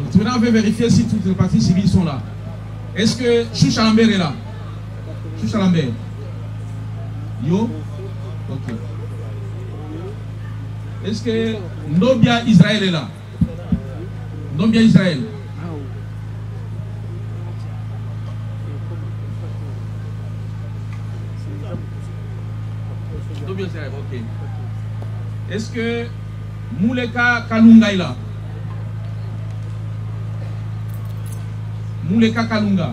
Alors, le tribunal veut vérifier si toutes les parties civiles sont là. Est-ce que Choucha Lambert est là? Choucha Lambert. Yo? Ok. Est-ce que Nobia Israël est là? Nobia Israël. Nobia Israël, ok. Est-ce que Mouleka Kalunga est là? Mouleka Kalunga.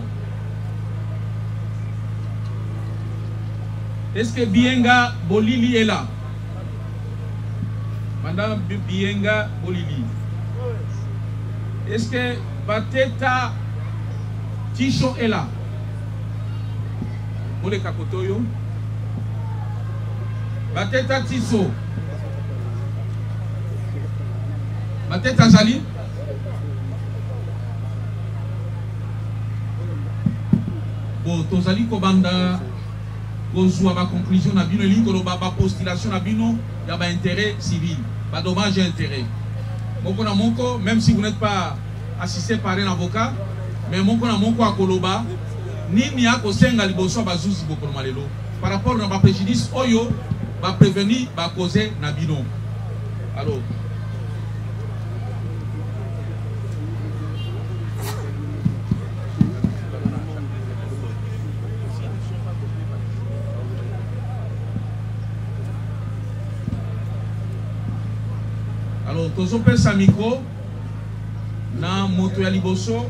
Est-ce que Bienga Bolili est là? Madame Bienga Bolili. Est-ce que Bateta Ticho est là? Mouleka Kotoyo. Bateta Tiso. Bateta Zali. Bon, Tozali Kobanda. Kozwa ba conclusion na bino lingo lo ba postulation na bino ya ba intérêt civil, ba dommage et intérêt. Moko na moko, même si vous n'êtes pas assisté par un avocat, mais moko na moko akoloba nini akosenga liboso bazuzi bokolo malelo par rapport na ba préjudice oyo ba prévenir ba causer na bino. Alors Tozo pesa micro na moto ya liboso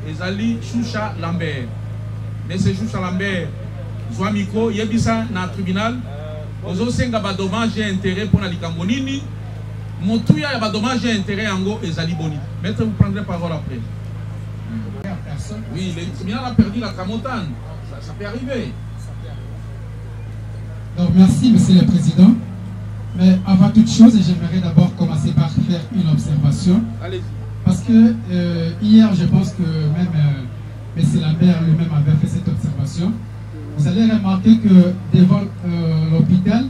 ezali Choucha Lambert. Monsieur Choucha Lambert zwa micro yebisa na tribunal ozo senga ba dommage et intérêt pour na likambo nini moto ya ba dommage et intérêt yango ezali boni. Maître, vous prendrez parole après. Oui, le tribunal a perdu la Camotane. Ça peut arriver. Donc merci Monsieur le Président. Mais avant toute chose, j'aimerais d'abord commencer par faire une observation. Allez-y. Parce que hier, je pense que même M. Lambert lui-même avait fait cette observation. Vous allez remarquer que devant l'hôpital,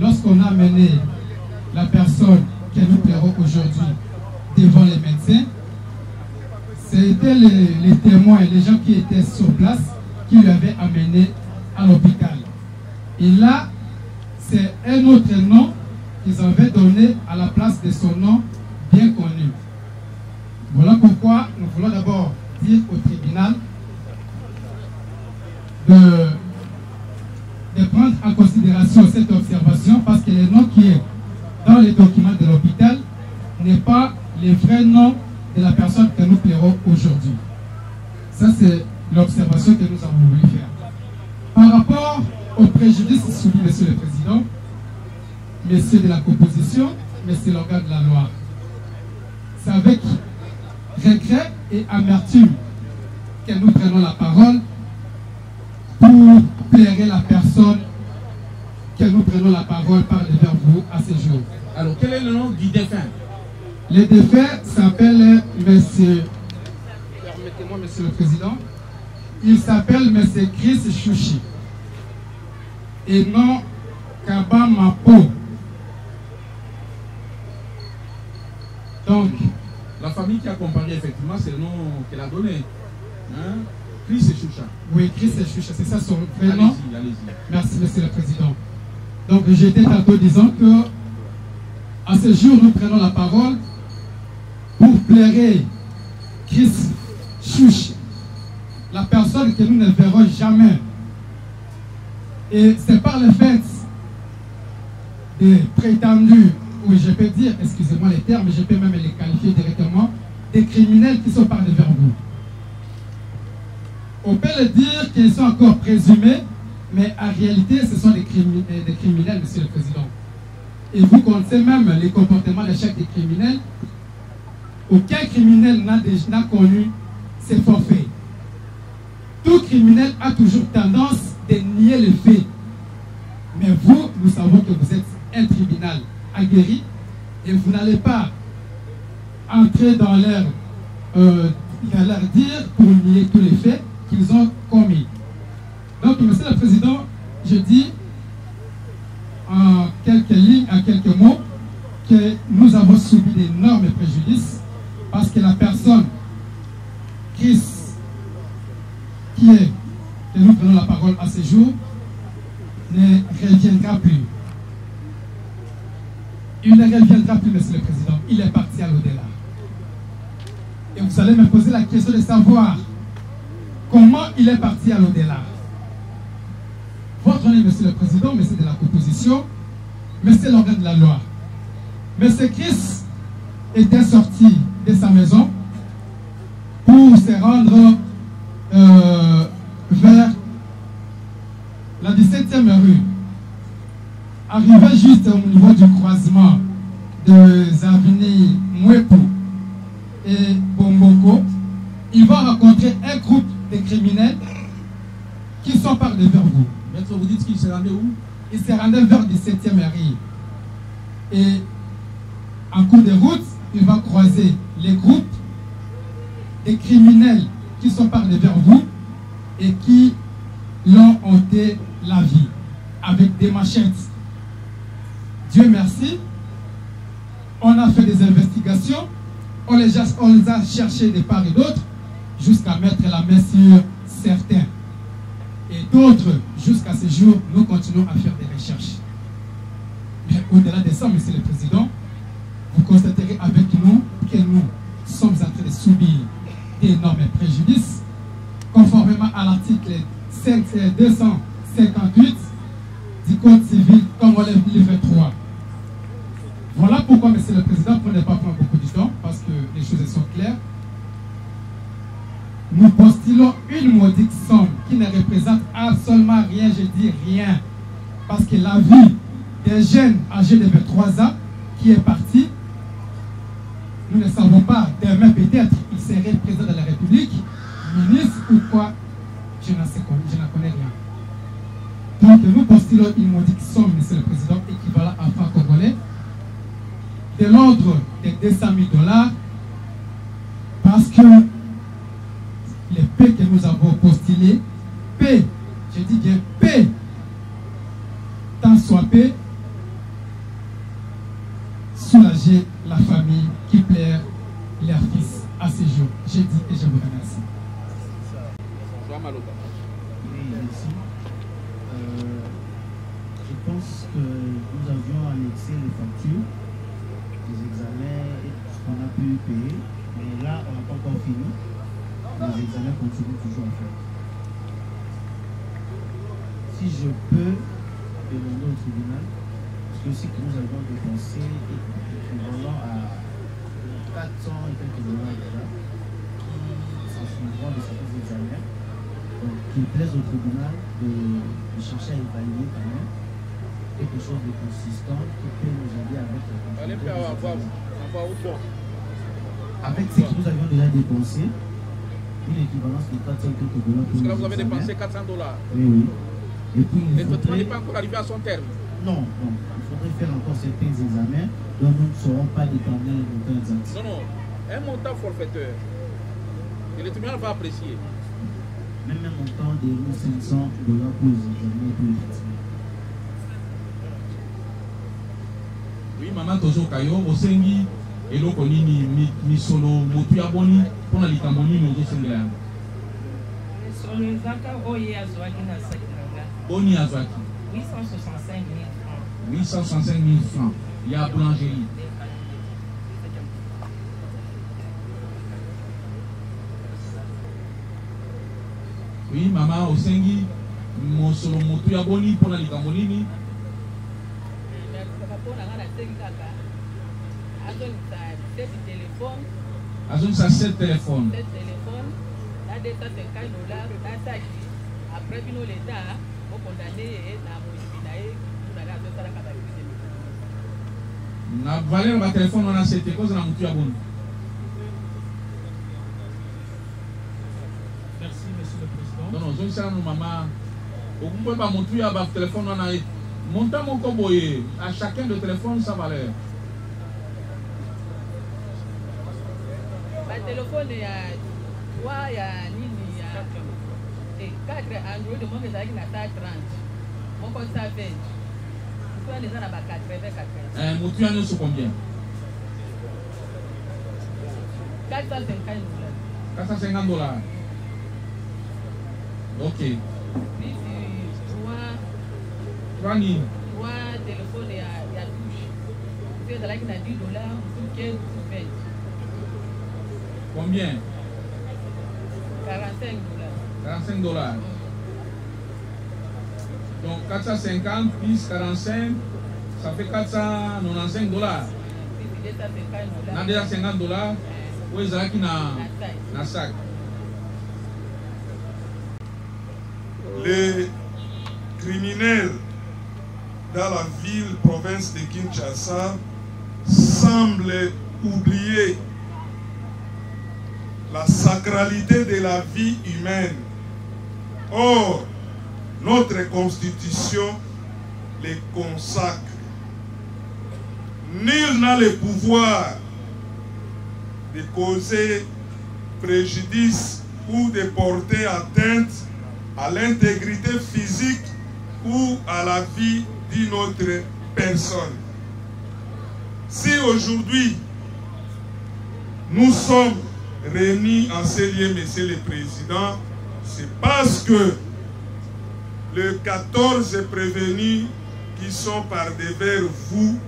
lorsqu'on a amené la personne que nous plairons aujourd'hui devant les médecins, c'était les témoins, les gens qui étaient sur place, qui lui avaient amené à l'hôpital. Et là, c'est un autre nom qu'ils avaient donné à la place de son nom bien connu. Voilà pourquoi nous voulons d'abord dire au tribunal de prendre en considération cette observation parce que le nom qui est dans les documents de l'hôpital n'est pas le vrai nom de la personne que nous plairons aujourd'hui. Ça, c'est l'observation que nous avons voulu faire. Par rapport au préjudice soumis, Monsieur le Président, Messieurs de la composition, Messieurs l'organe de la loi, c'est avec regret et amertume que nous prenons la parole pour plairer la personne que nous prenons la parole par devant vous à ce jour. Alors, quel est le nom du défunt? Le défunt s'appelle Monsieur, permettez-moi Monsieur le Président, il s'appelle Monsieur Chris Chouchi et non Kaba Mapo. Donc, la famille qui accompagne effectivement, c'est le nom qu'elle a donné. Hein? Chris et Choucha. Oui, Chris et Choucha, c'est ça son vrai nom. Allez-y, allez-y. Merci, Monsieur le Président. Donc, j'étais tantôt disant que, à ce jour, nous prenons la parole pour plairer Chris Choucha, la personne que nous ne verrons jamais. Et c'est par le fait des prétendus, oui, je peux dire, excusez-moi les termes, mais je peux même les qualifier directement, des criminels qui sont par devant vous. On peut le dire qu'ils sont encore présumés, mais en réalité, ce sont des criminels, Monsieur le Président. Et vous connaissez même les comportements de chaque des criminels. Aucun criminel n'a connu ces forfaits. Tout criminel a toujours tendance de nier les faits. Mais vous, nous savons que vous êtes un tribunal aguerri et vous n'allez pas entrer dans leur dire pour nier tous les faits qu'ils ont commis. Donc, Monsieur le Président, je dis en quelques lignes, en quelques mots, que nous avons subi d'énormes préjudices Parce que la personne, Christ, qui est, que nous prenons la parole à ce jour, ne reviendra plus. Il ne reviendra plus, Monsieur le Président. Il est parti à l'au-delà. Et vous allez me poser la question de savoir comment il est parti à l'au-delà. Votre honneur, Monsieur le Président, Monsieur de la composition, Monsieur l'organe de la loi. Monsieur Christ était sorti de sa maison pour se rendre vers la 17e rue. Arrivé juste au niveau du croisement des avenues Mwepo et Bomboko, il va rencontrer un groupe de criminels qui sont partis vers vous. Maître, vous dites qu'il se rendait où? Il se rendait vers 17e rue. Et en cours de route, il va croiser les groupes de criminels qui sont partis vers vous et qui l'ont ôté la vie avec des machettes. Dieu merci, on a fait des investigations, on les a cherchés de part et d'autre jusqu'à mettre la main sur certains. Et d'autres, jusqu'à ce jour, nous continuons à faire des recherches. Mais au-delà de ça, Monsieur le Président, vous constaterez avec nous que nous sommes en train de subir d'énormes préjudices, conformément à l'article 258 du Code civil, comme on lève livre 3. Voilà pourquoi, Monsieur le Président, pour ne pas prendre beaucoup de temps, parce que les choses sont claires, nous postulons une modique somme qui ne représente absolument rien, je dis rien, parce que la vie des jeunes âgés de 23 ans qui est parti, nous ne savons pas, demain peut-être, il serait président de la République, ministre ou quoi, je n'en connais rien. Donc nous postulons une modique somme, Monsieur le Président, équivalent à franc congolais, de l'ordre de 200 000 $, parce que les paix que nous avons postulés, paix, je dis bien paix, tant soit paix, soulager la famille qui pleure leur fils à ce jour. Je dis et je vous remercie. Oui, merci. Je pense que nous avions annexé les factures, les examens et tout ce qu'on a pu payer, mais là, on n'a pas encore fini. Les examens continuent toujours à faire. Si je peux demander au tribunal, parce que ce que nous avons dépensé est équivalent à 400 et quelques $ déjà, qui s'en suivront de certains examens. Donc, qu'il plaise au tribunal de chercher à évaluer quand même quelque chose de consistant qui peut nous aider avec la avec ce que nous avions déjà dépensé. Une équivalence de 400 quelques $. Parce que là, vous avez dépensé 400 $. Oui, oui. Et puis, le traitement n'est pas encore arrivé à son terme. Non, non. Il faudrait faire encore certains examens dont nous ne saurons pas déterminer le montant exact. Non, non. Un montant forfaiteur. Et le tribunal va apprécier. Même un montant de 1500 $ pour les examens pour effectivement. Oui, maman Tozo Kayo, Osengi, et donc on dit Misolo, Motuya Boni, pour la Likamoni, nous deux Sengla. Solo Zaka Oye Azwaki na Sakinanga. Boni Azwaki. 865 000 francs. 865 000 francs. Il y a boulangerie. Oui, maman Osengi, Mosolo Motuya Boni, pour la Likamoni. Azon sa 7 téléphones. 7 téléphones. Là, 250 $. Après, l'État, au condamné, na valeur ba téléphone on a cette cause na mutu ya bon. Merci, Monsieur le Président. Non, non, je sais nous maman. Au bout ba mutu ya ba téléphone on a montant mon comboyer à chacun de téléphone sa valeur. Ba téléphone ya 3 ya nini ya 4 Android mo ke zaki na 30. Mon compte ça 20. Mutu ya nous combien? 450 dollars. Ok. Puis, 3 000. 3 téléphones et à touche. C'est de là qu'il a 10 dollars, 15 ou 20. Combien? 45 dollars. 45 dollars. Donc 450 plus 45, ça fait 495 dollars. Dans 250 dollars, où est-ce qu'il y a un sac? Les criminels dans la ville, province de Kinshasa, semblent oublier la sacralité de la vie humaine. Or, notre constitution les consacre. Nul n'a le pouvoir de causer préjudice ou de porter atteinte à l'intégrité physique ou à la vie d'une autre personne. Si aujourd'hui nous sommes réunis en ces lieux, Monsieur le Président, c'est parce que les 14 prévenus qui sont par devers vous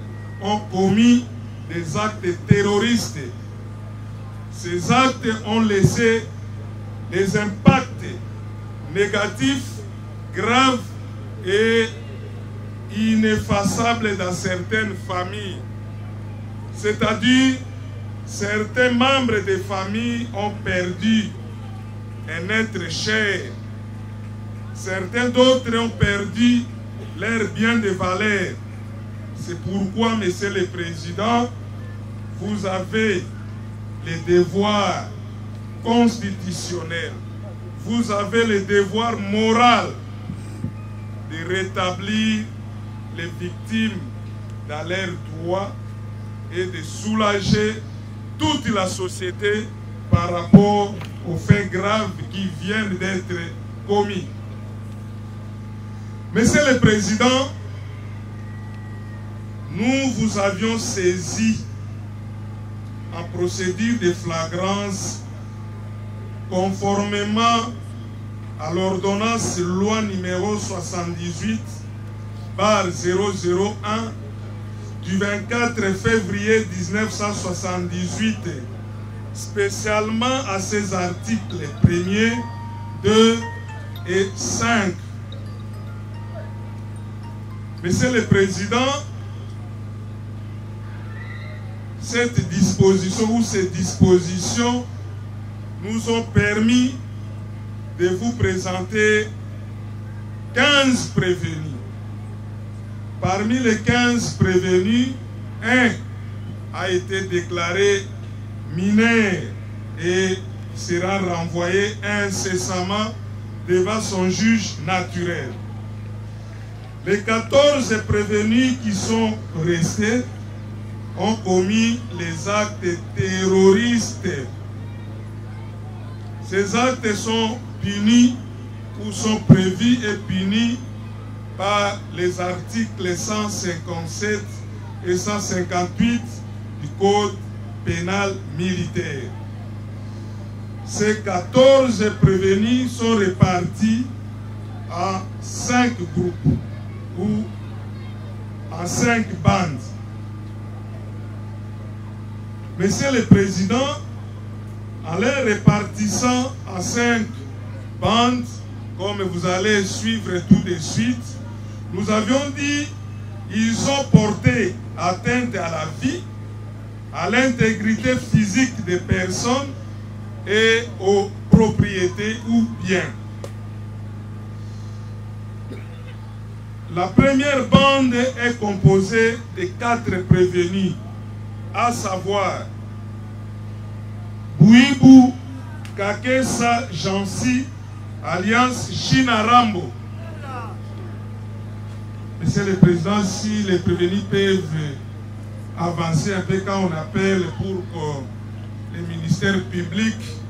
ont commis des actes terroristes. Ces actes ont laissé des impacts négatifs, graves et ineffaçables dans certaines familles. C'est-à-dire, certains membres des familles ont perdu un être cher. Certains d'autres ont perdu leurs biens de valeur. C'est pourquoi, Monsieur le Président, vous avez les devoirs constitutionnels, vous avez le devoir moral de rétablir les victimes dans leurs droits et de soulager toute la société par rapport aux faits graves qui viennent d'être commis. Monsieur le Président, nous vous avions saisi en procédure de flagrance conformément à l'ordonnance loi numéro 78/001 du 24 février 1978, spécialement à ces articles 1er, 2 et 5. Monsieur le Président, cette disposition ou ces dispositions nous ont permis de vous présenter 15 prévenus. Parmi les 15 prévenus, un a été déclaré mineur et sera renvoyé incessamment devant son juge naturel. Les 14 prévenus qui sont restés ont commis les actes terroristes. Ces actes sont punis ou sont prévus et punis par les articles 157 et 158 du Code pénal militaire. Ces 14 prévenus sont répartis en 5 groupes ou en 5 bandes. Monsieur le Président, en les répartissant en 5 bandes, comme vous allez suivre tout de suite, nous avions dit qu'ils ont porté atteinte à la vie, à l'intégrité physique des personnes et aux propriétés ou biens. La première bande est composée de 4 prévenus, à savoir Bouibou Kakesa Jansi, alliance Chinarambo. Monsieur le Président, si les prévenus peuvent avancer un peu quand on appelle pour que les ministères publics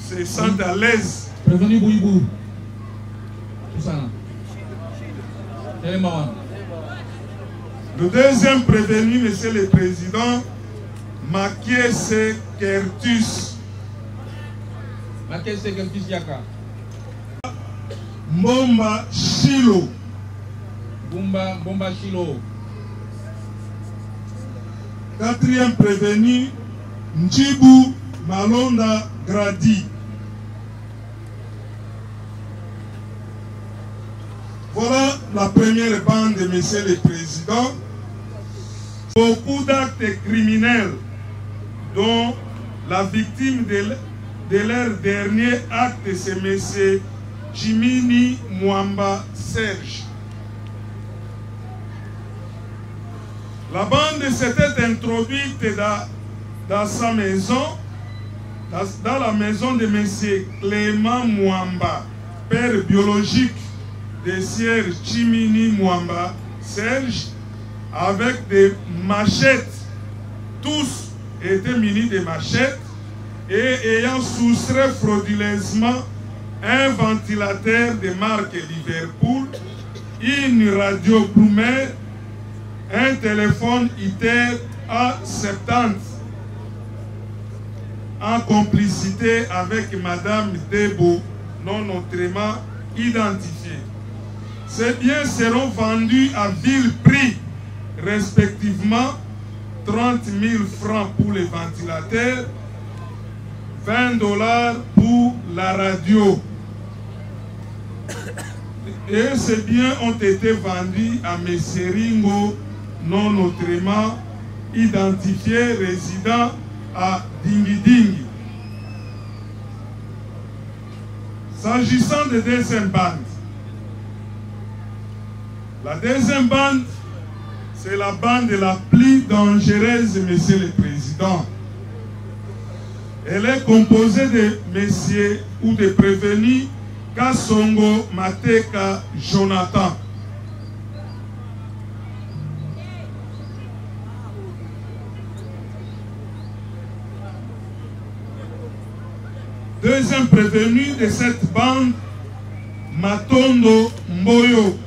se sentent à l'aise. Prévenu Bouibou. Tout ça. Le deuxième prévenu, Monsieur le Président, Makiese Kertus. Makiese Kertus Yaka. Mbomba Shilo. Mbomba Shilo. Quatrième prévenu, Njibu Malonda Gradi. Voilà la première bande de Monsieur le Président. Beaucoup d'actes criminels dont la victime de leur dernier acte, c'est M. Jimini Mwamba Serge. La bande s'était introduite dans sa maison, dans la maison de M. Clément Mwamba, père biologique de Sieur Jimini Mwamba Serge, avec des machettes. Tous étaient munis de machettes et ayant soustrait frauduleusement un ventilateur de marque Liverpool, une radio Bloomer, un téléphone ITER A70, en complicité avec Madame Debo, non autrement identifiée. Ces biens seront vendus à vil prix, respectivement 30 000 francs pour les ventilateurs, 20 $ pour la radio. Et ces biens ont été vendus à M. Ringo, non autrement identifié, résident à Dingidingi. S'agissant de deuxième bande, la deuxième bande, c'est la bande la plus dangereuse, Monsieur le Président. Elle est composée de messieurs ou de prévenus Kassongo Mateka Jonathan. Deuxième prévenu de cette bande, Matondo Mboyo.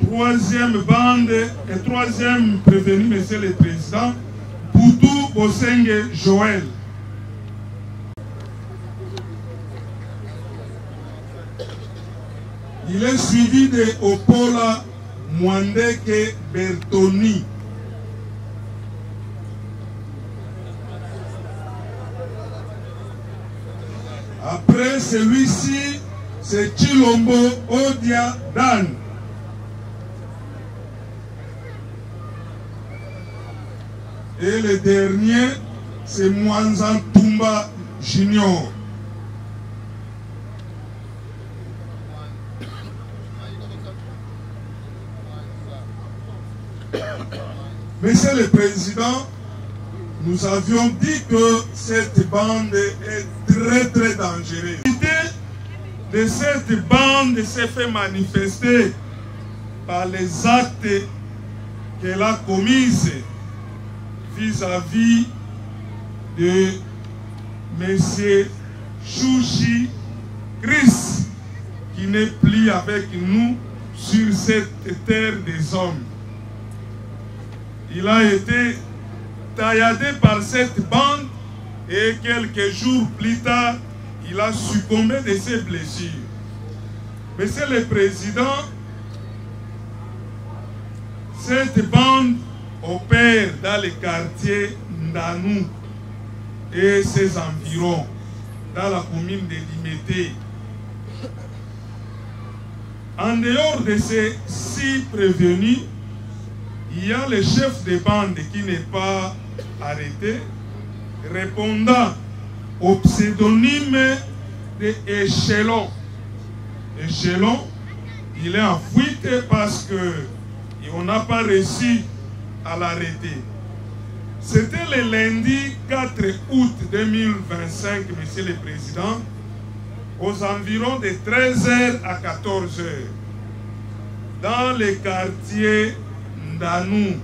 Troisième bande et troisième prévenu, Monsieur le Président, Poutou Bosenge Joël. Il est suivi de Opola Mwandeke Bertoni. Après celui-ci, c'est Chilombo Odia Dan. Et le dernier, c'est Mwanzan Tumba Junior. Monsieur le Président, nous avions dit que cette bande est très dangereuse. L'idée de cette bande s'est fait manifester par les actes qu'elle a commis vis-à-vis de M. Chouchi Chris, qui n'est plus avec nous sur cette terre des hommes. Il a été tailladé par cette bande et quelques jours plus tard, il a succombé de ses blessures. Monsieur le Président, cette bande opère dans les quartiers Ndanou et ses environs, dans la commune de Limete. En dehors de ces 6 prévenus, il y a le chef de bande qui n'est pas arrêté, répondant au pseudonyme de Échelon. Échelon, il est en fuite parce qu'on n'a pas réussi à l'arrêter. C'était le lundi 4 août 2025, Monsieur le Président, aux environs de 13h à 14h, dans le quartier Ndanou,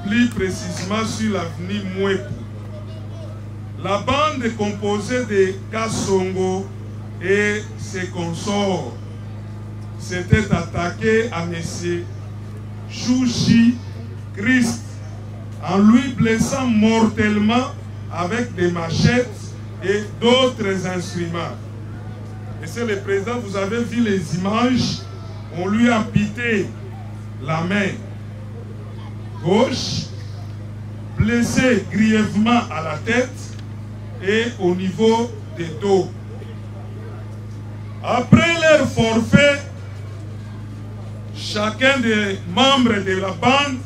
plus précisément sur l'avenue Mouepou. La bande est composée de Kassongo et ses consorts s'était attaqué à M. Chouchi Christ en lui blessant mortellement avec des machettes et d'autres instruments. Monsieur le Président, vous avez vu les images, on lui a amputé la main gauche, blessé grièvement à la tête et au niveau des dos. Après leur forfait, chacun des membres de la bande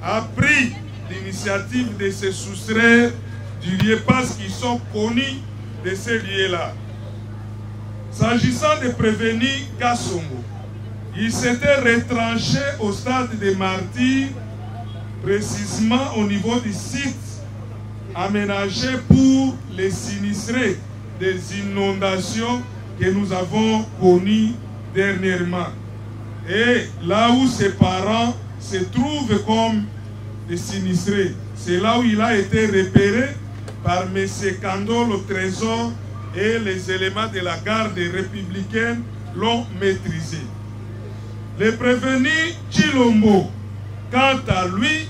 a pris l'initiative de se soustraire du lieu parce qu'ils sont connus de ce lieu-là. S'agissant de prévenir Kassongo, il s'était retranché au stade des Martyrs, précisément au niveau du site aménagé pour les sinistrés des inondations que nous avons connues dernièrement. Et là où ses parents se trouvent comme des sinistrés, c'est là où il a été repéré par M. Kandolo Trésor et les éléments de la garde républicaine l'ont maîtrisé. Le prévenu Chilombo, quant à lui,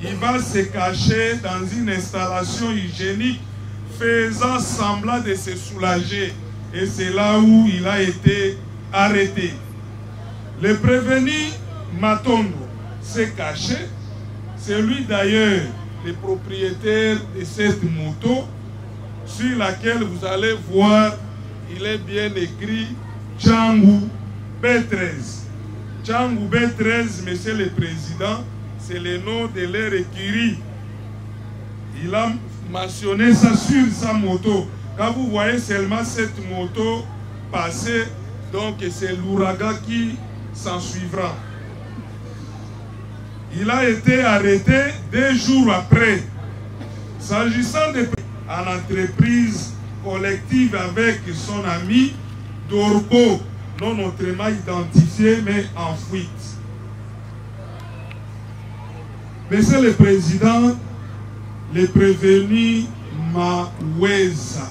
il va se cacher dans une installation hygiénique faisant semblant de se soulager. Et c'est là où il a été arrêté. Le prévenu Matondo s'est caché. C'est lui d'ailleurs le propriétaire de cette moto sur laquelle vous allez voir, il est bien écrit Tchangou B13. Tchangou B13, Monsieur le Président, c'est le nom de leur écurie. Il a mentionné ça sur sa moto. Quand vous voyez seulement cette moto passer, donc c'est l'ouragan qui s'en suivra. Il a été arrêté 2 jours après. S'agissant de en entreprise collective avec son ami Dorgo, non autrement identifié mais en fuite. Monsieur le Président, le prévenu Maweza,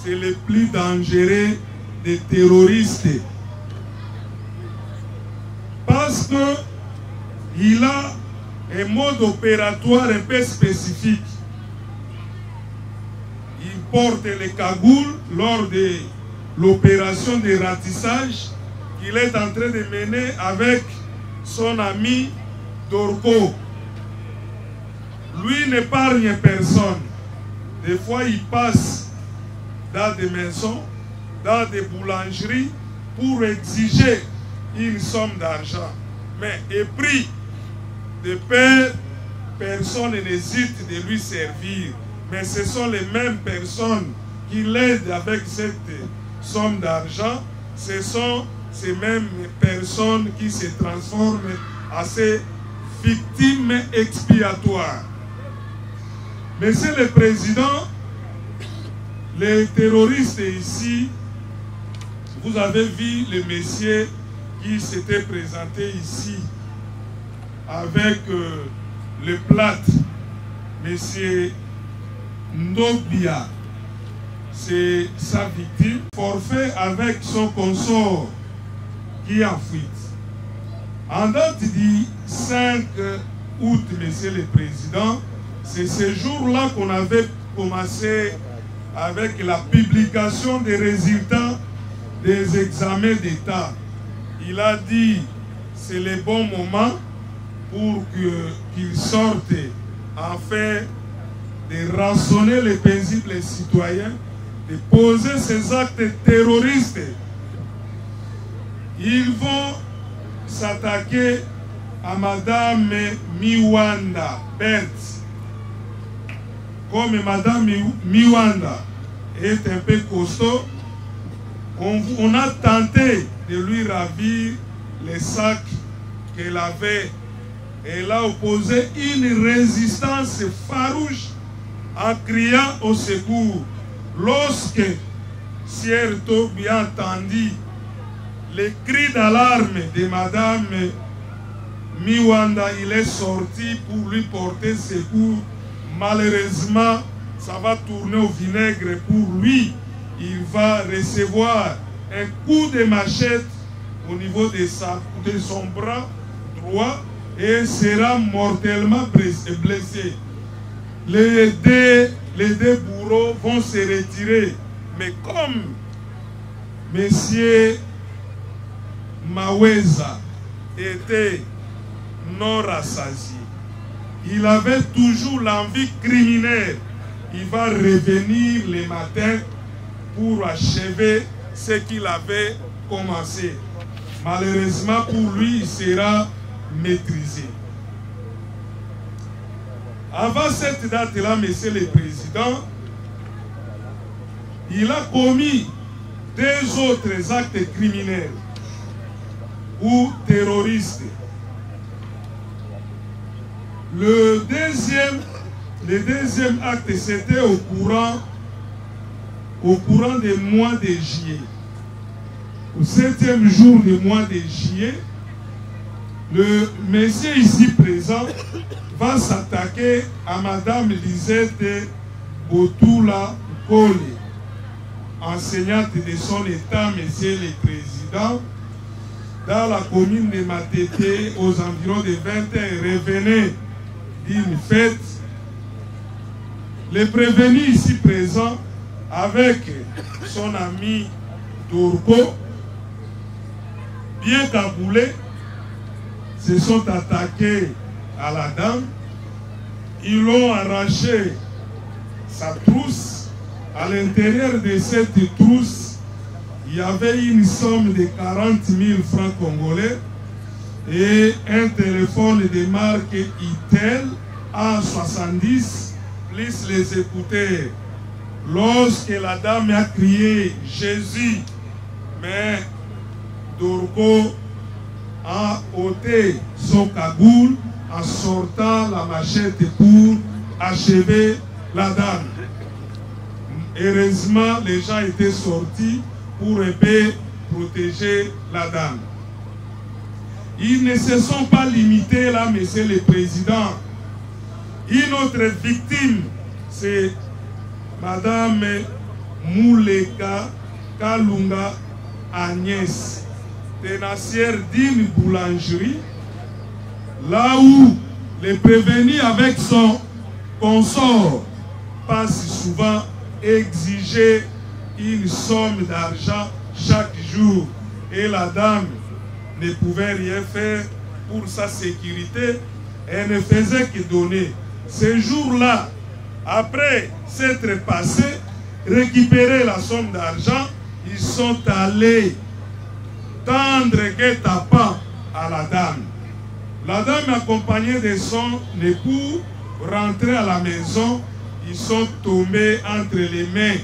c'est le plus dangereux des terroristes. Parce qu'il a un mode opératoire un peu spécifique. Il porte les cagoules lors de l'opération de ratissage qu'il est en train de mener avec son ami Dorgo. Lui n'épargne personne. Des fois, il passe dans des maisons, dans des boulangeries pour exiger une somme d'argent. Mais épris de peur, personne n'hésite de lui servir. Mais ce sont les mêmes personnes qui l'aident avec cette somme d'argent. Ce sont ces mêmes personnes qui se transforment en ces victimes expiatoires. Monsieur le Président, les terroristes ici, vous avez vu le monsieur qui s'était présenté ici avec le plâtre, monsieur Ndobia, c'est sa victime, forfait avec son consort qui est en fuite. En date du 5 août, Monsieur le Président, c'est ce jour-là qu'on avait commencé avec la publication des résultats des examens d'État. Il a dit c'est le bon moment pour qu'il sorte afin de rançonner les paisibles citoyens, de poser ces actes terroristes. Ils vont s'attaquer à Madame Miwanda Berthe. Comme Madame Miwanda est un peu costaud, on a tenté de lui ravir les sacs qu'elle avait. Elle a opposé une résistance farouche en criant au secours. Lorsque Sierto bien entendu les cris d'alarme de Madame Miwanda, il est sorti pour lui porter secours. Malheureusement, ça va tourner au vinaigre pour lui. Il va recevoir un coup de machette au niveau de son bras droit et sera mortellement blessé. Les deux bourreaux vont se retirer. Mais comme M. Maweza était non rassasié, il avait toujours l'envie criminelle. Il va revenir le matin pour achever ce qu'il avait commencé. Malheureusement pour lui, il sera maîtrisé. Avant cette date-là, Monsieur le Président, il a commis deux autres actes criminels ou terroristes. Le deuxième acte, c'était au courant du mois de juillet. Au 7e jour du mois de juillet, le monsieur ici présent va s'attaquer à Madame Lisette Botula Kole, enseignante de son état, Monsieur le Président, dans la commune de Matete, aux environs de 20 h. Revenait d'une fête. Le prévenu ici présent, avec son ami Dorko, bien cagoulés, se sont attaqués à la dame. Ils l'ont arraché sa trousse. À l'intérieur de cette trousse, il y avait une somme de 40 000 francs congolais et un téléphone de marque Itel A70 plus les écouteurs. Lorsque la dame a crié Jésus, mais Dorko a ôté son cagoule en sortant la machette pour achever la dame. Heureusement, les gens étaient sortis pour un peu protéger la dame. Ils ne se sont pas limités là, Monsieur le Président. Une autre victime, c'est Madame Mouleka Kalunga Agnès, tenacière d'une boulangerie, là où les prévenus avec son consort passent souvent exiger une somme d'argent chaque jour. Et la dame ne pouvait rien faire pour sa sécurité. Elle ne faisait que donner. Ce jour-là, après s'être passé, récupérer la somme d'argent, ils sont allés tendre guet-apens à la dame. La dame, accompagnée de son époux, rentrée à la maison. Ils sont tombés entre les mains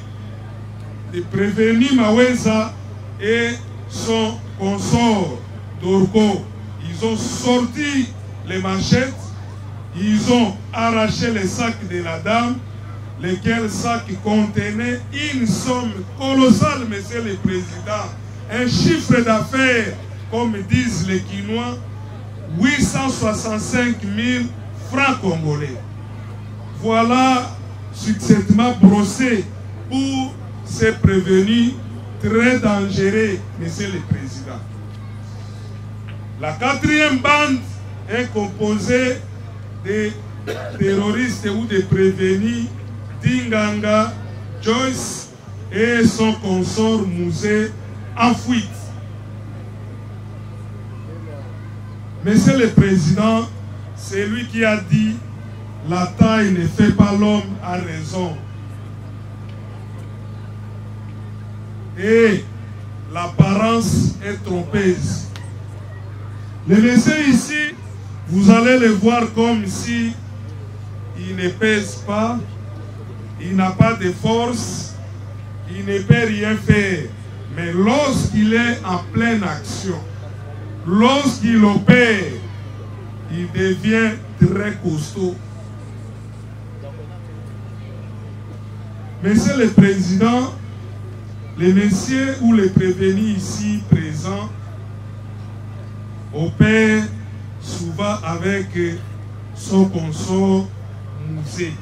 des prévenus Maweza et son consort Dorko. Ils ont sorti les machettes, ils ont arraché les sacs de la dame, lesquels sacs contenaient une somme colossale, Monsieur le Président. Un chiffre d'affaires, comme disent les Quinois, 865 000 francs congolais. Voilà succinctement brossé pour ces prévenus très dangereux, Monsieur le Président. La quatrième bande est composée de terroristes ou de prévenus Dinganga, Joyce et son consort Mouzé en fuite. Monsieur le Président, c'est lui qui a dit la taille ne fait pas l'homme à raison. Et l'apparence est trompeuse. Le monsieur ici, vous allez le voir comme si il ne pèse pas, il n'a pas de force, il ne peut rien faire. Mais lorsqu'il est en pleine action, lorsqu'il opère, il devient très costaud. Monsieur le Président, les messieurs ou les prévenus ici présents opèrent souvent avec son consort Mouzé.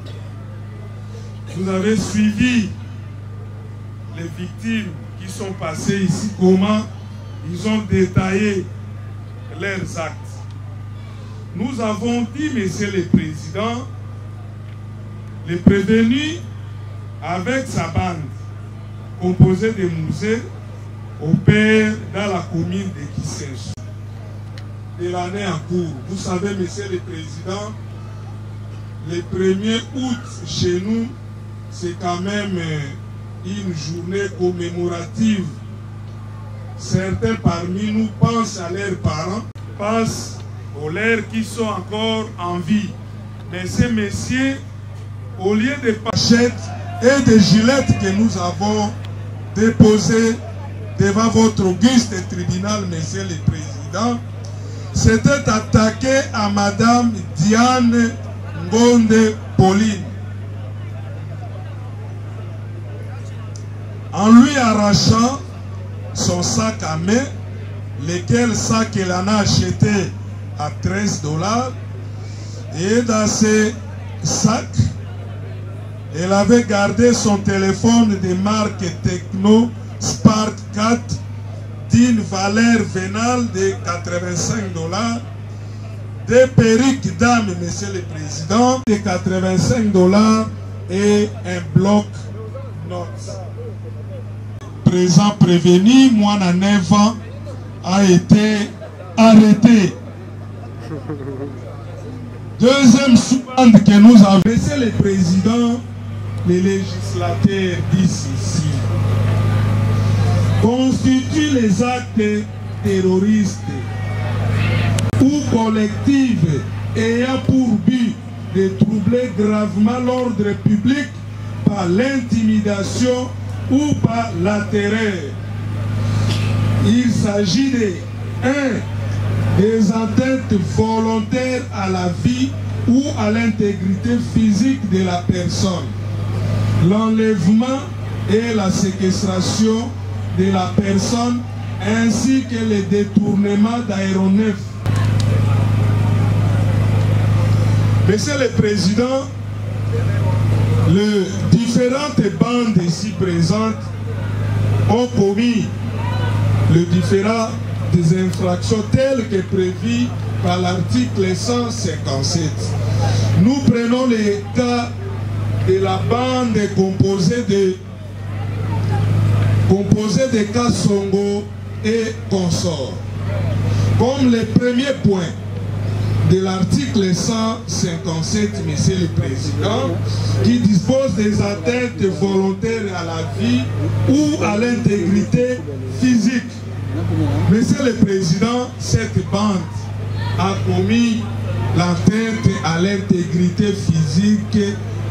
Vous avez suivi les victimes qui sont passées ici, comment ils ont détaillé leurs actes. Nous avons dit, Monsieur le Président, le prévenu avec sa bande composée de musées opère dans la commune de Kissensu. De l'année en cours, vous savez, Monsieur le Président, le 1er août chez nous, c'est quand même une journée commémorative. Certains parmi nous pensent à leurs parents, pensent aux leurs qui sont encore en vie. Mais ces messieurs, au lieu de pachettes et de gilettes que nous avons déposées devant votre auguste tribunal, Monsieur le Président, s'étaient attaqués à Madame Diane Ngonde Pauline, en lui arrachant son sac à main, lequel sac elle en a acheté à $13. Et dans ce sac, elle avait gardé son téléphone de marque Tecno Spark 4 d'une valeur vénale de $85, des perruques d'âme, Monsieur le Président, de $85 et un bloc notes. Présent prévenu, moi à 9 ans, a été arrêté. Deuxième sous-bande que nous avons, Monsieur le Président, les législateurs disent ici, constituent les actes terroristes ou collectifs ayant pour but de troubler gravement l'ordre public par l'intimidation ou par la terreur. Il s'agit de 1. Des atteintes volontaires à la vie ou à l'intégrité physique de la personne, l'enlèvement et la séquestration de la personne ainsi que le détournement d'aéronefs. Monsieur le Président, les différentes bandes ici présentes ont commis les différentes infractions telles que prévues par l'article 157. Nous prenons les cas de la bande composée de Kassongo et consorts. Comme le premier point de l'article 157, Monsieur le Président, qui dispose des atteintes volontaires à la vie ou à l'intégrité physique. Monsieur le Président, cette bande a commis l'atteinte à l'intégrité physique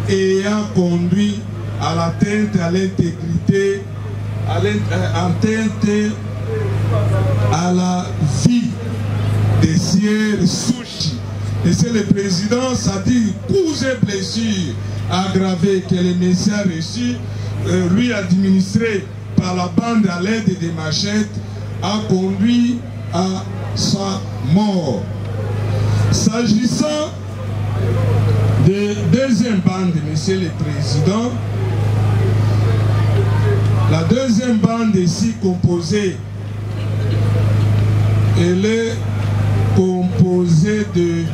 ayant conduit à l'atteinte à l'intégrité, atteinte à la vie des sieurs Souchi. Monsieur le Président, ça dit coups et blessures aggravées que le monsieur a reçu, lui administré par la bande à l'aide des machettes, a conduit à sa mort. S'agissant de deuxième bande, Monsieur le Président, la deuxième bande ici composée, elle est composée de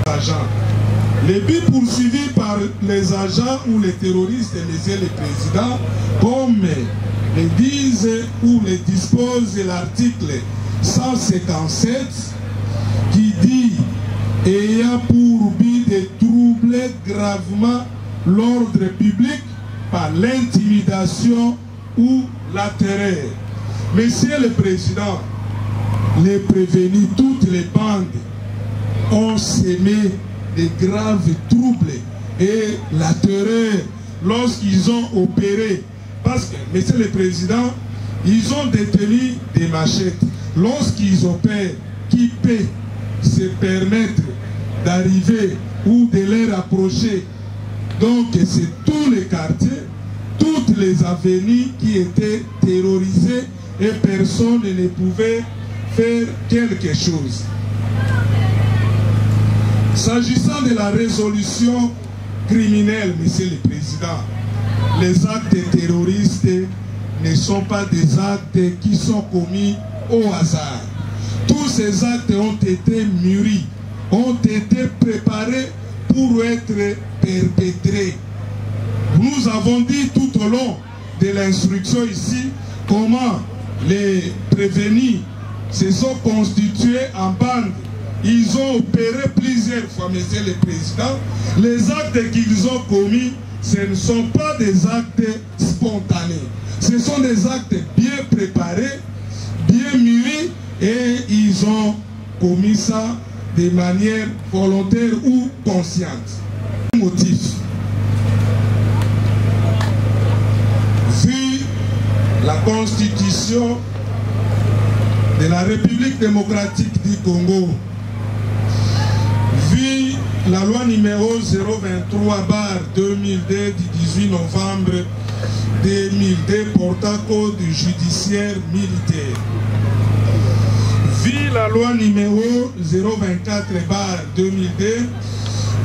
agents. Les buts poursuivis par les agents ou les terroristes, Monsieur le Président, comme le disent ou le dispose l'article 157 qui dit ayant pour but de troubler gravement l'ordre public par l'intimidation ou la terreur. Monsieur le Président, les prévenus, toutes les bandes ont sémé de graves troubles et la terreur lorsqu'ils ont opéré. Parce que, Monsieur le Président, ils ont détenu des machettes. Lorsqu'ils opèrent, qui peut se permettre d'arriver ou de les rapprocher? Donc c'est tous les quartiers, toutes les avenues qui étaient terrorisées et personne ne pouvait faire quelque chose. S'agissant de la résolution criminelle, Monsieur le Président, les actes terroristes ne sont pas des actes qui sont commis au hasard. Tous ces actes ont été mûris, ont été préparés pour être perpétrés. Nous avons dit tout au long de l'instruction ici comment les prévenus se sont constitués en bande. Ils ont opéré plusieurs fois, Monsieur le Président. Les actes qu'ils ont commis, ce ne sont pas des actes spontanés. Ce sont des actes bien préparés, bien mûris, et ils ont commis ça de manière volontaire ou consciente. Motif. Vu la constitution de la République démocratique du Congo, vu la loi numéro 023/2002 du 18 novembre 2002 portant code judiciaire militaire, vu la loi numéro 024/2002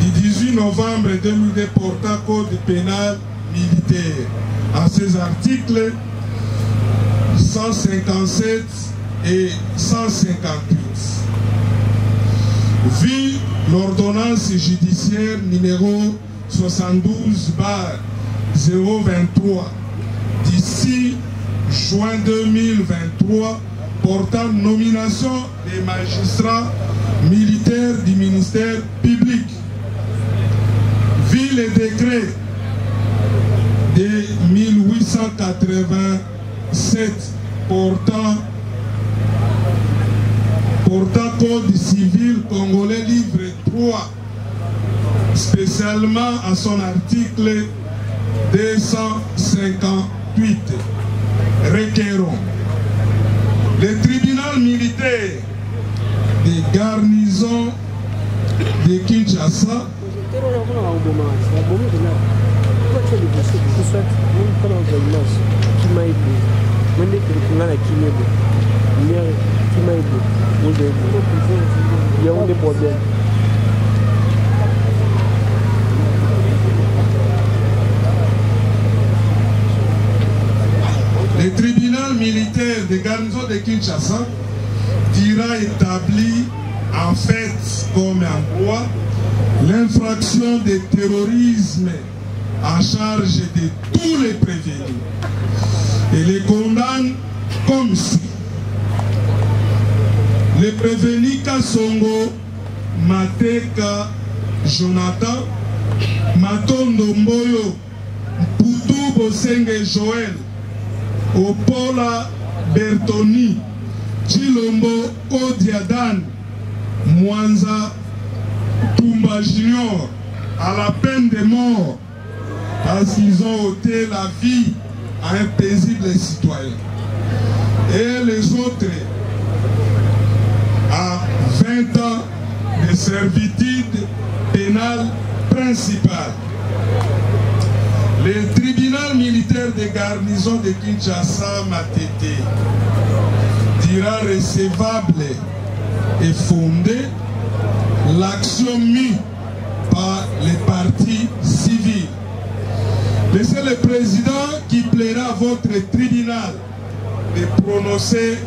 du 18 novembre 2002 portant code pénal militaire, en ces articles 157 et 158. Vu l'ordonnance judiciaire numéro 72/023 d'ici juin 2023 portant nomination des magistrats militaires du ministère public. Vu le décret de 1887 portant Code civil congolais livre 3, spécialement à son article 258, requérons le tribunal militaire des garnisons de Kinshasa le tribunal militaire de garnison de Kinshasa dira établi en fait comme en loi l'infraction de terrorisme en charge de tous les prévenus et les condamne comme suit. Les prévenus Kasongo Mateka Jonathan, Matondo Mboyo Mputu Bosenge Joël, Opola Bertoni, Chilombo Odiadan, Mwanza Tumba Junior, à la peine de mort parce qu'ils ont ôté la vie à un paisible citoyen. Et les autres à 20 ans de servitude pénale principale. Le tribunal militaire de garnison de Kinshasa Matete dira recevable et fondée l'action mise par les partis civils. Laissez le président qui plaira à votre tribunal de prononcer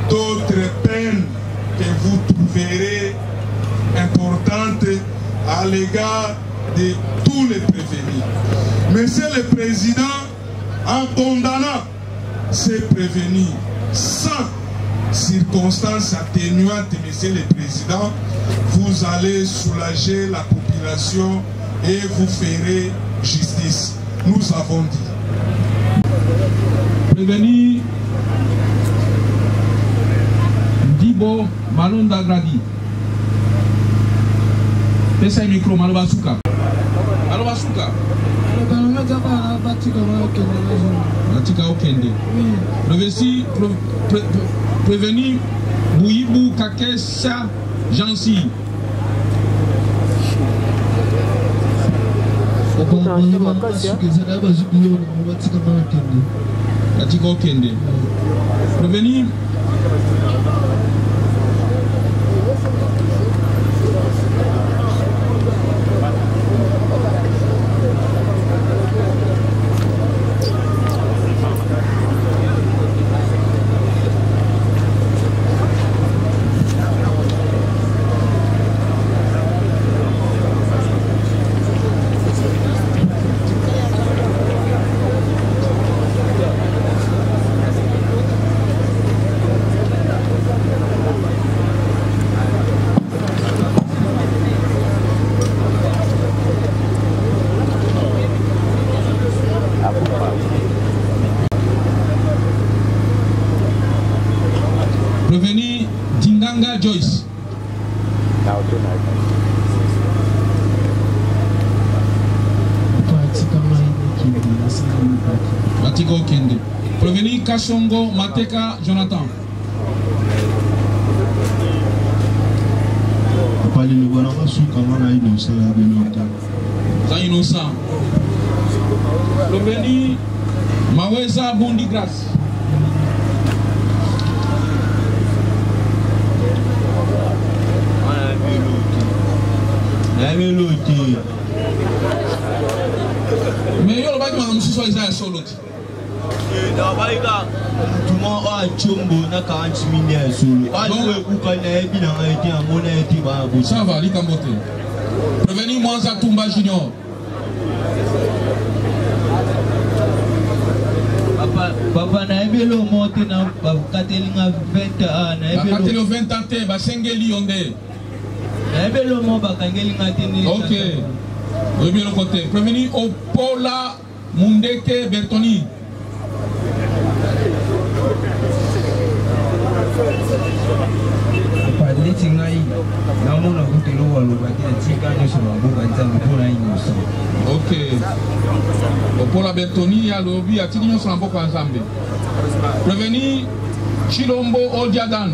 d'autres peines que vous trouverez importantes à l'égard de tous les prévenus. Monsieur le Président, en condamnant ces prévenus sans circonstances atténuantes, Monsieur le Président, vous allez soulager la population et vous ferez justice. Nous avons dit. Prévenu Dibo Malonda Gradi. Pesa micro Malobasuka. Malobasuka. Batika Okende. Prévenu Bouibou Kakesha Jansi. Batika Okende. Prévenu Joyce. Matiko Kende. Prévenir Kashongo Mateka Jonathan. Innocent. Prévenir Maweza Bondi Grace. Mais yo ba ki monsieur soit Isaiah solo. Da ba ika tuma a chombo na ka antimine solo. Ba le ku ka na ebi na eti amona eti ba bo. Ça va, li kambote. Prévenir Mwanza Tumba Junior. Papa na ebelo monte na katelinga 20 ans na ebelo. Katelo 20 ans te ba sengeli onde. Na ebelo mo ba kangelinga teni. OK. Oui, bien le côté. Prévenir Opola Mundeke Bertoni. Ok. Opola Bertoni a lobby à Tignon sur un peu ensemble. Prévenir Chilombo Odiadan.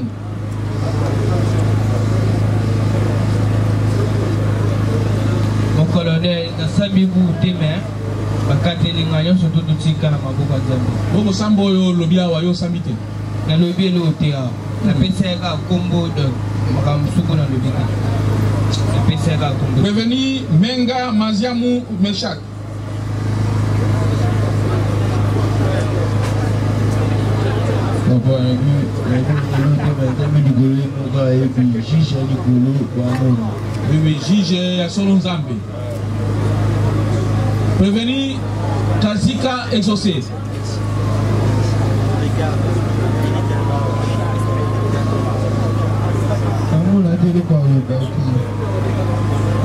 Colonel na sabi buti me bakateli ngayo so to tsika na mabuka zambi Bobo sambo yo lobia wa yo samite na lobi lo tia na pesa ka kombo do makamsuko na lobi na pesa ka kombo Prévenir Menga Maziamu Meshak. Oui, Jige Solo Nzambe. Prévenir Kazika Exaucé.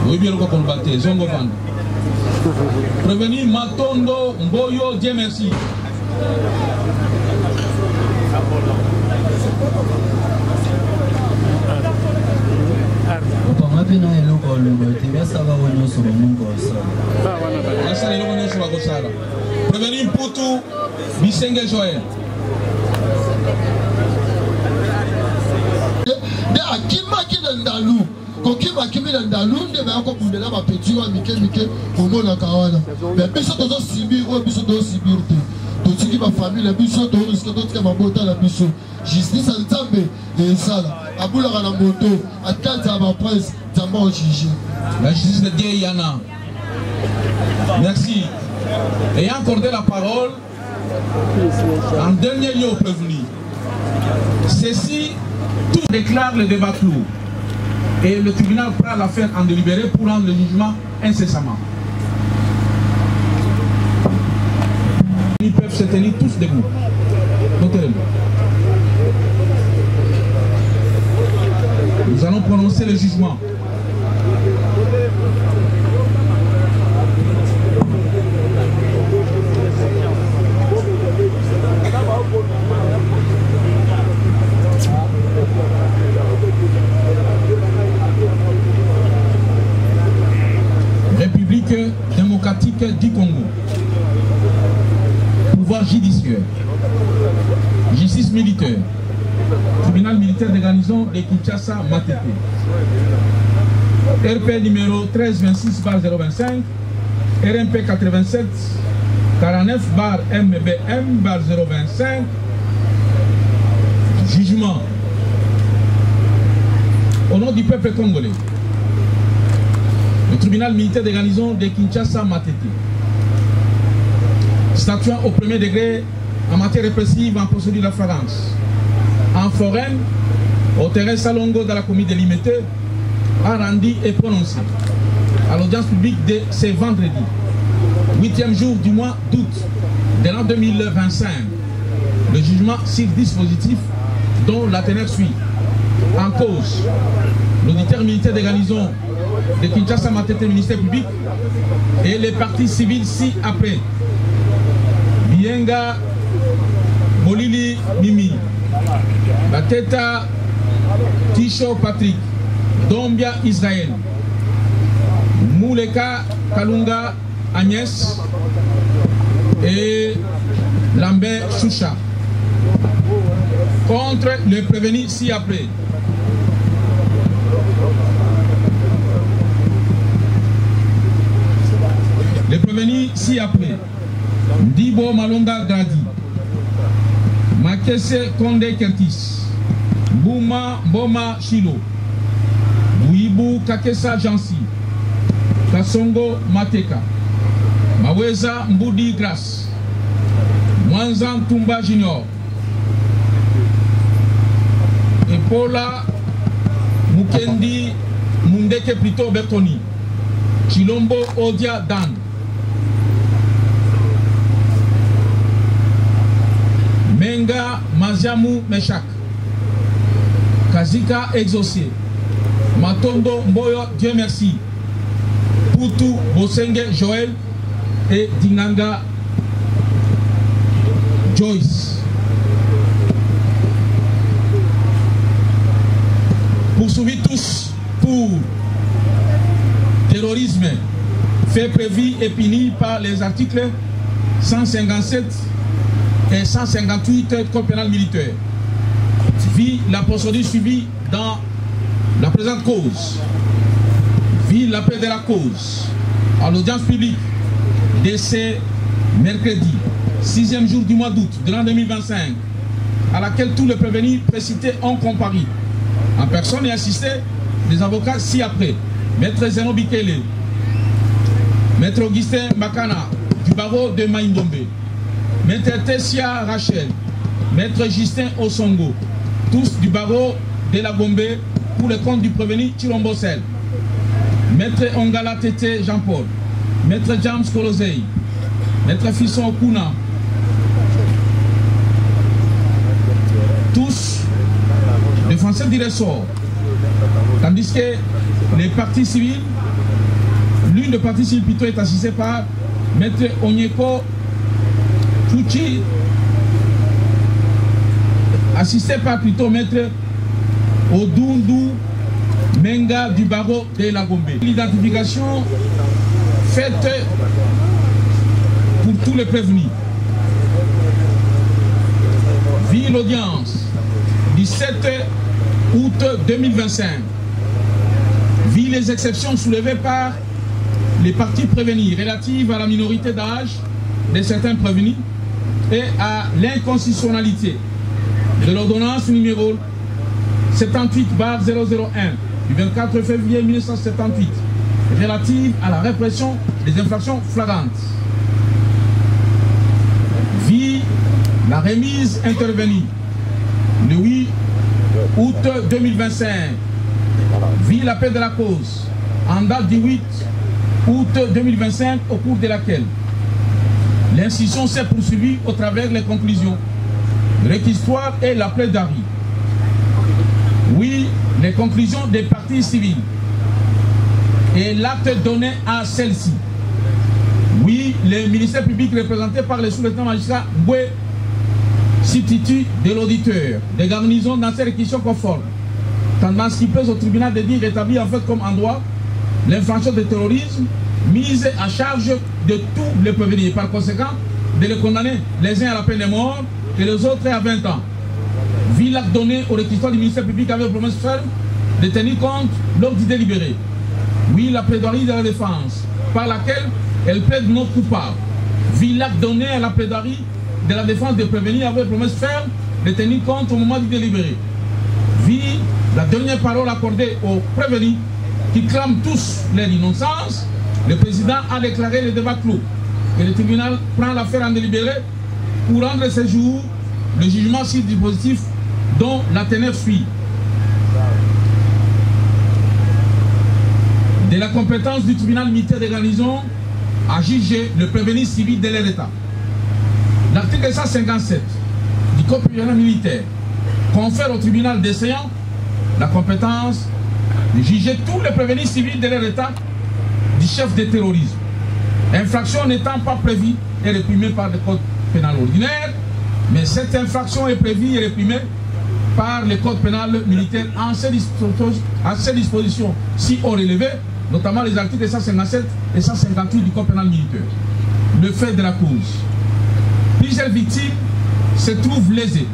Oui, bien le combattre. Zongo Band. Prévenir Matondo Mboyo, Dieu merci. Prévenir Poutou Bisenge Joël. De akima kinandalou kokima kiminandalou nde ba ko bundela ba petit wa mike omona kawana mais biso tozo sibir o biso tozo sibir te tiki ba famille biso to risque to tika mabota la biso justice nzambe ezala abula kana moto atata ba prince tamba o juger La justice de Dieu Yana. Merci. Ayant accordé la parole, en dernier lieu au prévenu, ceci, tout déclare le débat clos. Et le tribunal prend l'affaire en délibéré pour rendre le jugement incessamment. Ils peuvent se tenir tous debout. Notez-le. Nous allons prononcer le jugement. République démocratique du Congo. Pouvoir judiciaire. Justice militaire. Tribunal militaire de garnison de Kinshasa Matete. RP numéro 1326/025. RMP 87 49/MBM/025. Jugement. Au nom du peuple congolais. Le tribunal militaire de garnison de Kinshasa Matete. Statuant au premier degré en matière répressive en procédure d'afférence. En foraine, au terrain Salongo dans la commune délimitée, a rendu et prononcé à l'audience publique de ce vendredi, 8e jour du mois d'août de l'an 2025, le jugement sur dispositif dont la teneur suit. En cause, l'auditeur militaire de garnison de Kinshasa Matete, ministère public, et les parties civiles ci-après. Bienga Molili Mimi, Bateta Ti Wisho Patrick, Dombia Israël, Mouleka Kalunga Agnès et Lambert Choucha. Contre le prévenu ci-après. Le prévenu ci-après. Ndibo Malonga Gadi, Makese Konde Kertis, Bouma Mboma Shilo, Bouibou Kakesa Jansi, Kasongo Mateka, Maweza Mboudi Grace, Mwanzan Tumba Junior, Epola Mukendi Mundeke Plito Bertoni, Chilombo Odia Dan, Menga Maziamu Meshak, Kazika Exaucé, Matondo Mboyo Dieu merci, Poutou Bosenge Joël et Dinanga Joyce. Poursuivis tous pour terrorisme, fait prévu et puni par les articles 157 et 158 Code pénal militaire. Vit la procédure suivie dans la présente cause. Vit l'appel de la cause à l'audience publique de ce mercredi, 6e jour du mois d'août de l'an 2025, à laquelle tous les prévenus précités ont comparu en personne et assisté des avocats ci-après. Maître Zeno Bikele, Maître Augustin Makana du barreau de Maïndombe, Maître Tessia Rachel, Maître Justin Osongo, tous du barreau de la Gombe pour le compte du prévenu Chilombosel, Maître Ongala Tete Jean-Paul, Maître James Kolosei, Maître Fisson Okuna, tous défenseurs du ressort, tandis que les partis civils, l'une des parties civiles plutôt est assistée par Maître Onyeko Fuchi, assisté par plutôt Maître Odundu Menga du barreau de la Gombe. L'identification faite pour tous les prévenus. Vit l'audience 17 août 2025. Vit les exceptions soulevées par les parties prévenues relatives à la minorité d'âge de certains prévenus et à l'inconstitutionnalité de l'ordonnance numéro 78/001 du 24 février 1978 relative à la répression des infractions flagrantes. Vit la remise intervenue le 8 août 2025. Vit l'appel de la cause en date du 8 août 2025 au cours de laquelle l'instruction s'est poursuivie au travers des conclusions, le réquisitoire et la plaidoirie. Oui, les conclusions des parties civiles et l'acte donné à celle-ci. Oui, le ministère public représenté par le sous-lieutenant magistrat Mboué substitut de l'auditeur des garnisons dans ces réquisitions conformes, tendance qui pèse au tribunal de dire établi en fait comme en droit l'infraction de terrorisme mise à charge de tous les prévenus et par conséquent de les condamner les uns à la peine de mort et les autres à 20 ans. Vu l'acte donné au réquisitoire du ministère public avec promesse ferme de tenir compte lors du délibéré. Oui, la plaidoirie de la défense par laquelle elle plaide non coupable. Vu l'acte donné à la plaidoirie de la défense des prévenus avec promesse ferme de tenir compte au moment du délibéré. Vu la dernière parole accordée aux prévenus qui clament tous leur innocence, le président a déclaré le débat clos et le tribunal prend l'affaire en délibéré pour rendre ce jour le jugement sur le dispositif dont la teneur suit. De la compétence du tribunal militaire de garnison à juger le prévenu civil de l'État. L'article 157 du Code pénal militaire confère au tribunal décéant la compétence de juger tous les prévenus civils de l'État du chef de terrorisme. Infraction n'étant pas prévue et réprimée par le Code pénal ordinaire, mais cette infraction est prévue et réprimée par le code pénal militaire en ces dispositions si haut relevées, notamment les articles 157 et 158 du code pénal militaire. Le fait de la cause. Plusieurs victimes se trouvent lésées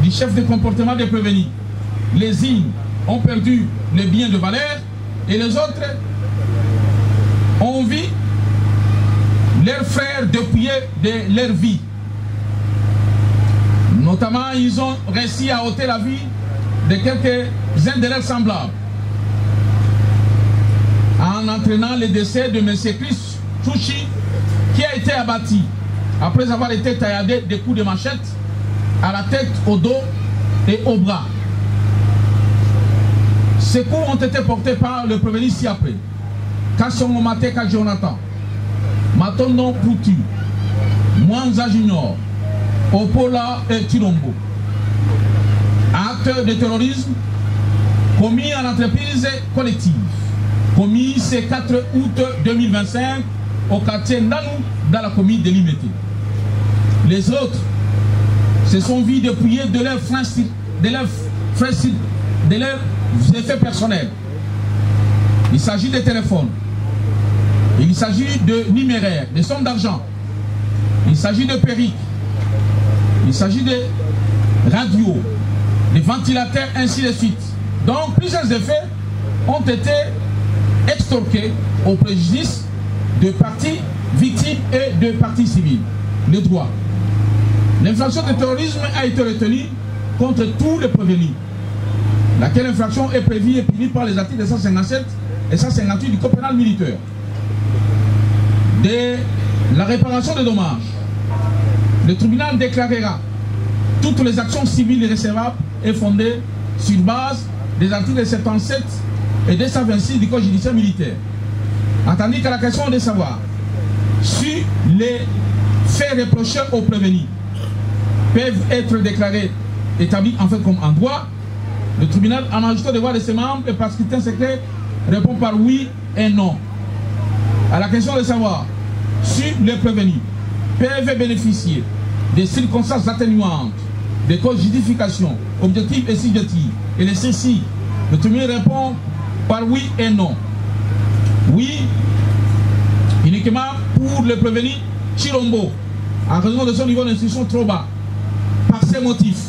du chef de comportement des prévenus. Les uns ont perdu les biens de valeur et les autres ont vu leurs frères dépouiller de leur vie. Notamment, ils ont réussi à ôter la vie de quelques-uns de leurs semblables en entraînant le décès de M. Chris Chouchi qui a été abattu après avoir été tailladé de coups de machette à la tête, au dos et au bras. Ces coups ont été portés par le prévenu ci-après. Kassongo Mateka Jonathan, Matondo Poutu, Mwanza Junior, Opola et Chilombo. Acte de terrorisme commis en entreprise collective, commis ce 4 août 2025 au quartier Nanou dans la commune de Limete. Les autres se sont vus dépouiller de leurs effets personnels. Il s'agit de téléphones, il s'agit de numéraires, de sommes d'argent, il s'agit de perruques, il s'agit de radios, de ventilateurs, ainsi de suite. Donc plusieurs effets ont été extorqués au préjudice de parties victimes et de parties civiles. Le droit. L'infraction de terrorisme a été retenue contre tous les prévenus, laquelle infraction est prévue et punie par les articles 157 et 158 du code pénal militaire. De la réparation des dommages, le tribunal déclarera toutes les actions civiles recevables et fondées sur base des articles 77 et 226 du code judiciaire militaire. Tandis qu'à la question de savoir si les faits reprochés aux prévenus peuvent être déclarés établis en fait comme en droit, le tribunal en ajoutant des voix de ses membres et par scrutin secret répond par oui et non. À la question de savoir si les prévenus peuvent bénéficier des circonstances atténuantes, des causes de justification, objectives et subjectives, et les ceci, le tribunal répond par oui et non. Oui, uniquement pour le prévenu Chilombo, en raison de son niveau d'instruction trop bas, par ces motifs.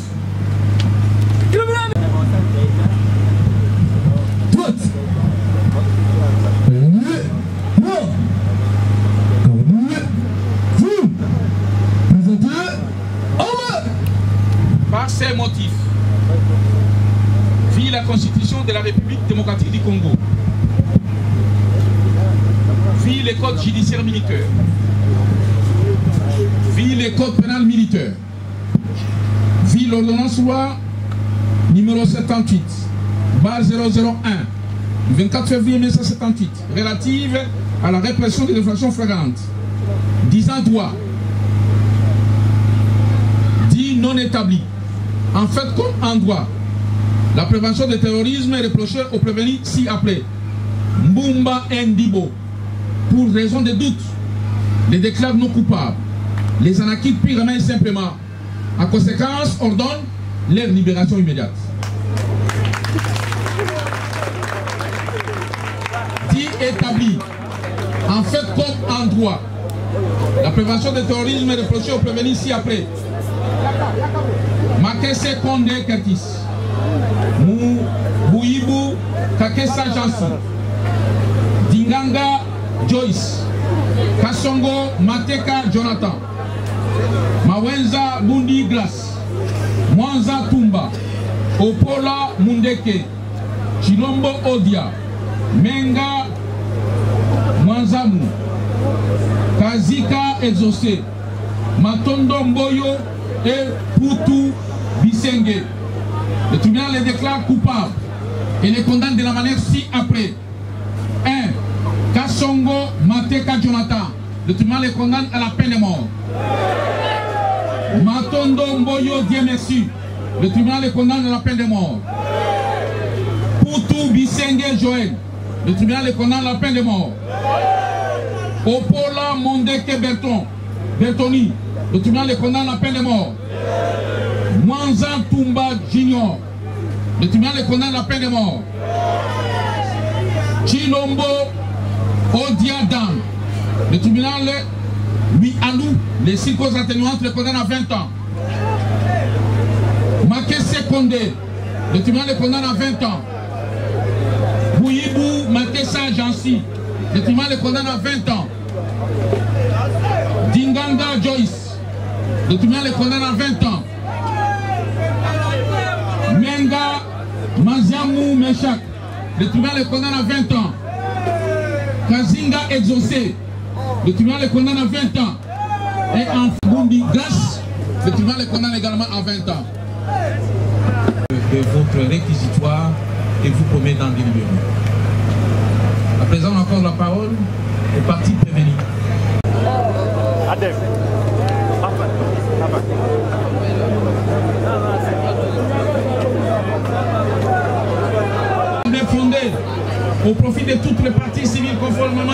Par ces motifs, vit la Constitution de la République démocratique du Congo, vit les codes judiciaires militaires, vit les codes pénal militaires, vit l'ordonnance loi numéro 78, barre 001, du 24 février 1978, relative à la répression des infractions flagrantes, disant droit, dit non établi. En fait, comme en droit, la prévention du terrorisme est reprochée aux prévenus ci-après. Mbumba Ndibo, pour raison de doute, les déclare non coupables, les en acquittent purement et simplement. En conséquence, ordonne leur libération immédiate. Dit établi, en fait comme en droit, la prévention du terrorisme est reprochée aux prévenus ci-après. Makese Konde Curtis, Bouibou Kakesa Jansi, Dinganga Joyce, Kassongo Mateka Jonathan, Mawenza Bundi Glass, Mwanza Tumba, Opola Mundeke, Chilombo Odia, Menga Mwanzamu, Kazika Exaucé, Matondo Mboyo et Poutou Bisenge. Le tribunal les déclare coupables et les condamne de la manière ci-après. 1. Kassongo Mateka Jonathan. Le tribunal les condamne à la peine de mort. Matondo Mboyo Dieu merci. Le tribunal les condamne à la peine de mort. Poutou Bisenge Joël. Le tribunal les condamne à la peine de mort. Opola Mondeke Bertoni. Le tribunal les condamne à la peine de mort. Mwanza Tumba Junior, le tribunal le condamne à la peine de mort. Chilombo Odiadan, le tribunal lui alloue les 6 causes atténuantes, le condamne à 20 ans. Makesse Kondé, le tribunal le condamne à 20 ans. Bouyibou Makessa Jansi, le tribunal le condamne à 20 ans. Dinganga Joyce, le tribunal le condamne à 20 ans. Menga Maziamou Meshak, le tribunal le condamne à 20 ans. Kazinga Exaucé, le tribunal le condamne à 20 ans. Et en Bundi Grasse, le tribunal le condamne également à 20 ans. De votre réquisitoire et vous promet d'en délibérer. À présent, on accorde la parole aux parties prévenues. Fondé au profit de toutes les parties civiles conformément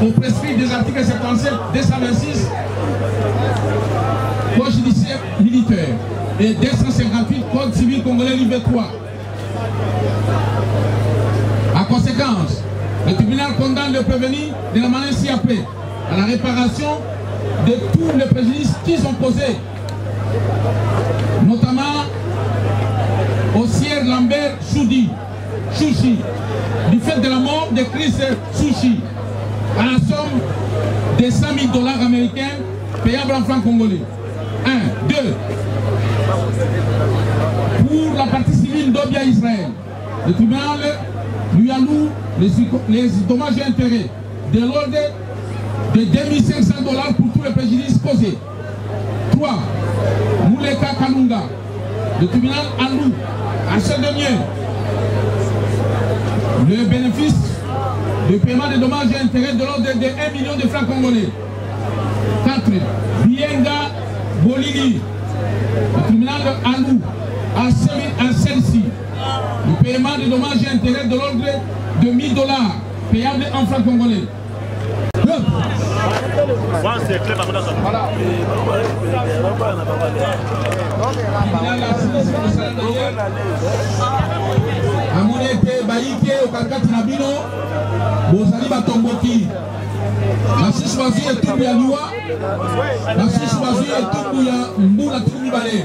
au prescrit des articles 77, 226 Code judiciaire militaire et 258 Code civil congolais livre 3. En conséquence, le tribunal condamne le prévenu de la manière ci-après à la réparation de tous les préjudices qui sont causés, notamment au sieur Lambert Chouchi, du fait de la mort de Chris Sushi, à la somme de 100 000 $ américains payables en francs congolais. 1. 2. Pour la partie civile d'Obia Israël, le tribunal lui alloue les dommages et intérêts de l'ordre de 2500 $ pour tous les préjudices causés. 3. Mouleka Kalunga, le tribunal alloue à ce dernier le bénéfice de paiement des dommages et intérêts de l'ordre de 1 million de francs congolais. 4. Bienga Bolili, le tribunal alloue à celle-ci le paiement des dommages et intérêts de l'ordre de 1 000 $ payables en francs congolais. Amonete baïke au kakati nabino bozali batomboki la six bazui et tout ya liwa la six bazui et tout ya mbula tout balé.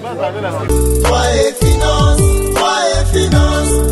Toi et finance